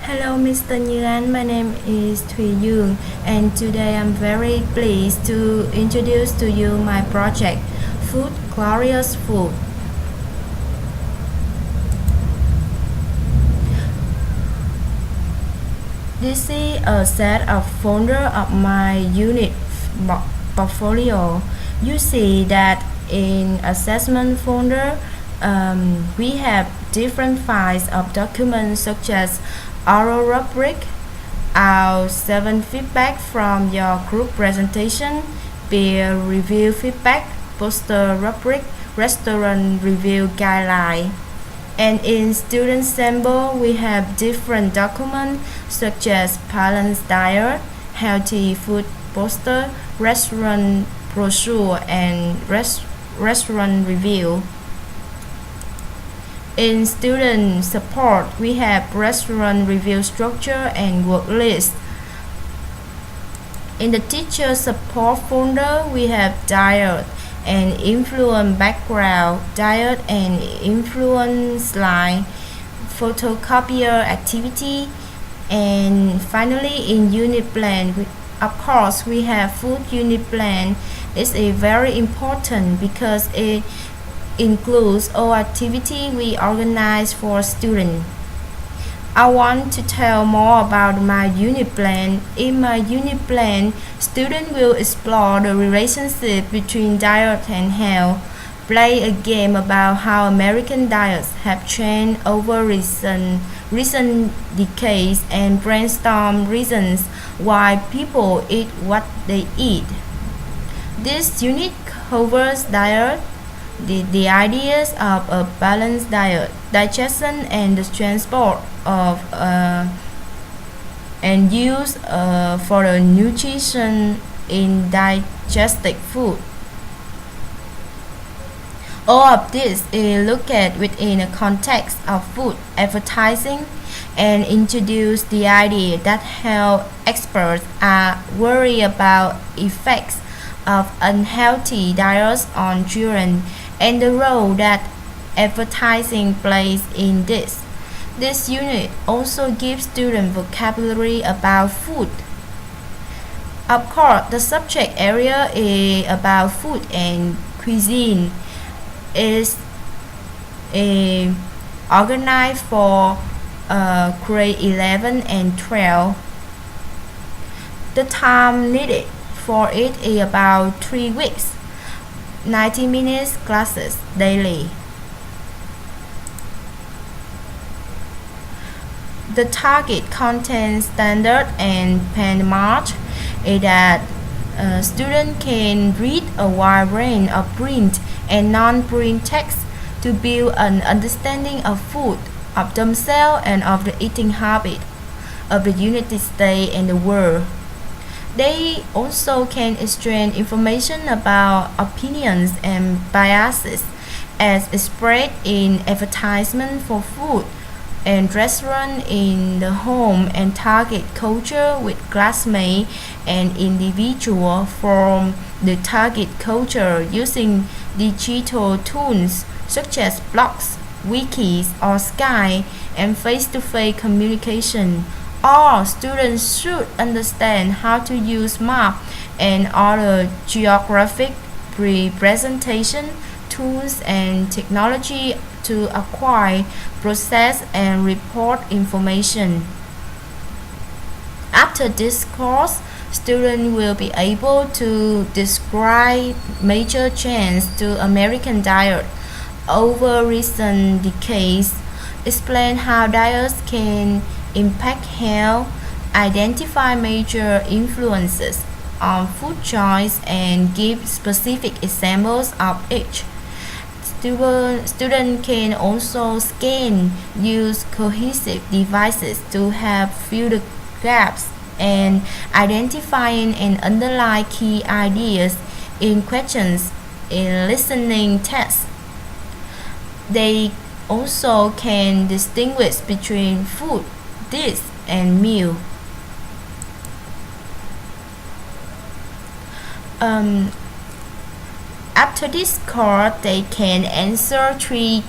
Hello, Mr. Nguyen. My name is Thuy, and today I'm very pleased to introduce to you my project, Food Glorious Food. This is a set of folder of my unit portfolio. You see that in assessment folder, we have different files of documents such as oral rubric, our 7 feedback from your group presentation, peer review feedback, poster rubric, restaurant review guideline. And in student sample, we have different documents such as balanced diet, healthy food poster, restaurant brochure, and restaurant review. In student support, we have restaurant review structure and work list. In the teacher support folder, we have diet and influence background, diet and influence slide, photocopier activity, and finally in unit plan, of course, we have food unit plan. It's a very important because it includes all activity we organize for students. I want to tell more about my unit plan. In my unit plan, students will explore the relationship between diet and health, play a game about how American diets have changed over recent decades, and brainstorm reasons why people eat what they eat. This unit covers diet, the ideas of a balanced diet, digestion, and the transport of and use for the nutrition in digestive food. All of this is looked at within a context of food advertising and introduce the idea that health experts are worried about effects of unhealthy diets on children and the role that advertising plays in this. This unit also gives students vocabulary about food. Of course, the subject area is about food and cuisine. Is organized for grade 11 and 12. The time needed for it is about 3 weeks, 90 minutes classes daily. The target content standard and benchmark is that students can read a wide range of print and non-print text to build an understanding of food, of themselves, and of the eating habit of the United States and the world. They also can exchange information about opinions and biases as expressed in advertisement for food and restaurant in the home, and target culture with classmates and individuals from the target culture using digital tools such as blogs, wikis, or Skype, and face-to-face communication. All students should understand how to use map and other geographic representation tools and technology to acquire, process, and report information. After this course, students will be able to describe major changes to American diet over recent decades, explain how diets can impact health, identify major influences on food choice, and give specific examples of each. Students can also scan, use cohesive devices to help fill the gaps and identifying and underline key ideas in questions in listening tests. They also can distinguish between food, dish, and meal. After this course, they can answer 3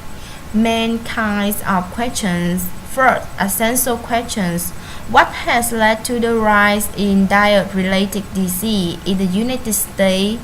main kinds of questions. First, essential questions. What has led to the rise in diet-related disease in the United States?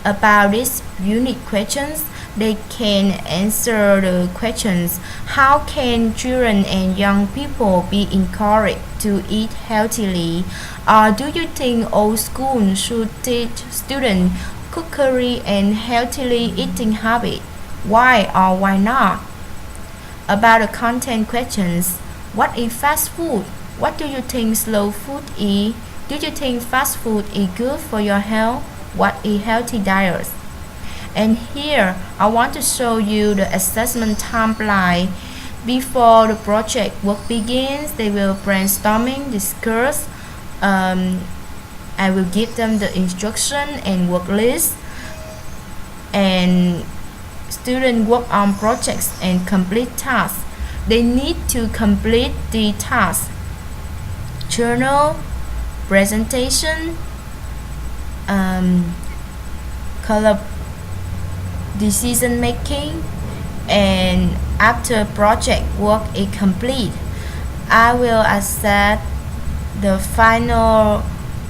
About these unique questions, they can answer the questions: how can children and young people be encouraged to eat healthily? Or do you think all schools should teach students cookery and healthily eating habits? Why or why not? About the content questions: what is fast food? What do you think slow food is? Do you think fast food is good for your health? What is healthy diet? And here I want to show you the assessment timeline. Before the project work begins, they will brainstorming, discuss. I will give them the instruction and work list, and students work on projects and complete tasks. They need to complete the task: journal, presentation, color decision making. And after project work is complete, I will assess the final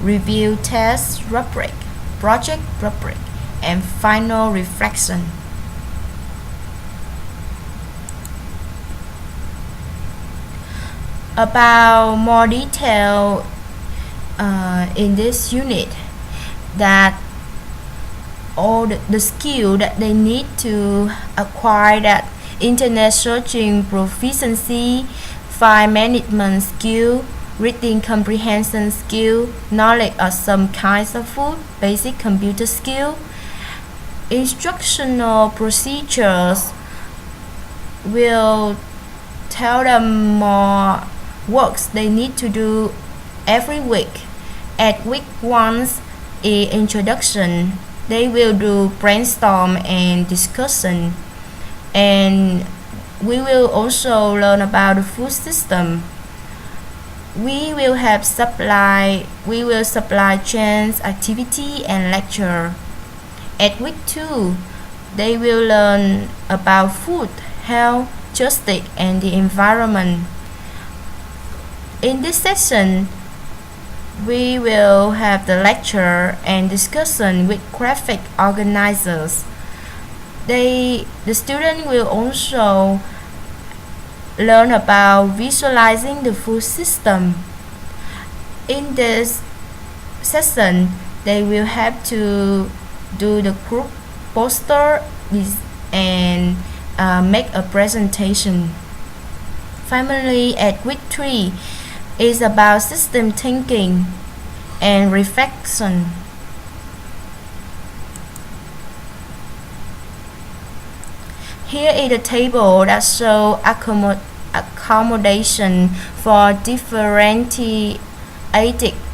review test rubric, project rubric, and final reflection. About more detail in this unit, that all the skill that they need to acquire, that internet searching proficiency, file management skill, reading comprehension skill, knowledge of some kinds of food, basic computer skill, instructional procedures will tell them more works they need to do every week. At week 1 is introduction. They will do brainstorm and discussion, and we will also learn about the food system. We will supply chains, activity, and lecture. At week 2, they will learn about food, health, justice, and the environment. In this session, we will have the lecture and discussion with graphic organizers. The student will also learn about visualizing the food system. In this session, they will have to do the group poster and make a presentation. Finally, at week 3, is about system thinking and reflection. Here is a table that shows accommodation for differentiated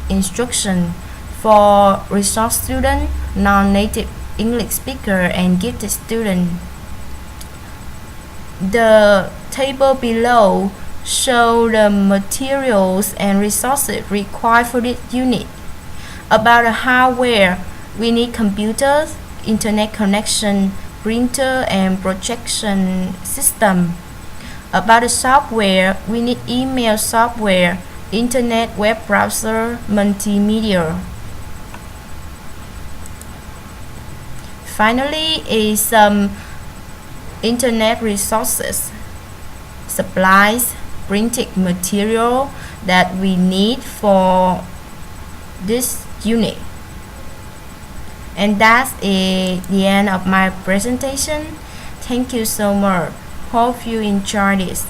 instruction for resource student, non-native English speaker, and gifted student. The table below show the materials and resources required for this unit. About the hardware, we need computers, internet connection, printer, and projection system. About the software, we need email software, internet web browser, multimedia. Finally is some internet resources, supplies, printing material that we need for this unit. And that's the end of my presentation. Thank you so much. Hope you enjoy this.